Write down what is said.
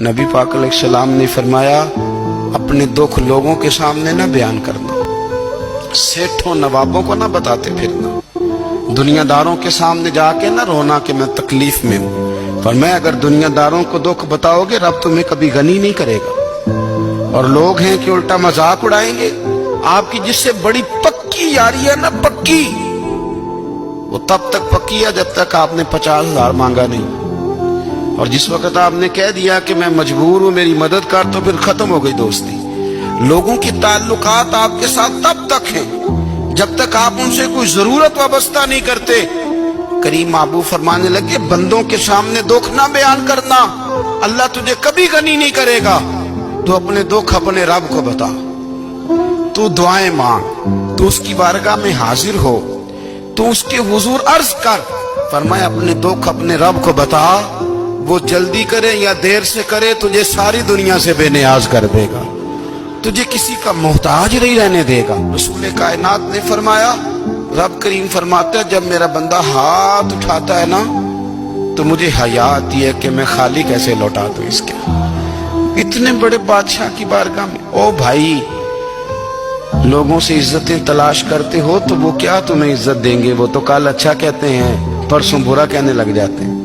नबी पाक अलैहिस्सलाम ने फरमाया, अपने दुख लोगों के सामने ना बयान करना, सेठों नवाबों को ना बताते फिरना, दुनियादारों के सामने जाके ना रोना कि मैं तकलीफ में हूँ। पर मैं अगर दुनियादारों को दुख बताओगे रब तुम्हें कभी गनी नहीं करेगा। और लोग हैं कि उल्टा मजाक उड़ाएंगे। आपकी जिससे बड़ी पक्की यारी है ना, पक्की, वो तब तक पक्की है जब तक आपने 50,000 मांगा नहीं। और जिस वक्त आपने कह दिया कि मैं मजबूर हूं मेरी मदद कर, तो फिर खत्म हो गई दोस्ती। लोगों के ताल्लुकात आपके साथ तब तक हैं जब तक आप उनसे कोई जरूरत वाबस्ता नहीं करते। करीम आबू फरमाने लगे, बंदों के सामने दुख ना बयान करना, अल्लाह तुझे कभी गनी नहीं करेगा। तू अपने दुख अपने रब को बता, तू दुआएं मांग, तू उसकी बारगाह में हाजिर हो, तू उसके हुजूर अर्ज कर। फरमाया अपने दुख अपने रब को बता, वो जल्दी करे या देर से करे तुझे सारी दुनिया से बेनियाज कर देगा, तुझे किसी का मोहताज नहीं रहने देगा। रसूल कायनात ने फरमाया, रब करीम फरमाता है, जब मेरा बंदा हाथ उठाता है ना तो मुझे हया आती है कि मैं खाली कैसे लौटा दूं इसके। इतने बड़े बादशाह की बारगाह में, ओ भाई, लोगों से इज्जतें तलाश करते हो तो वो क्या तुम्हें इज्जत देंगे? वो तो कल अच्छा कहते हैं परसों बुरा कहने लग जाते हैं।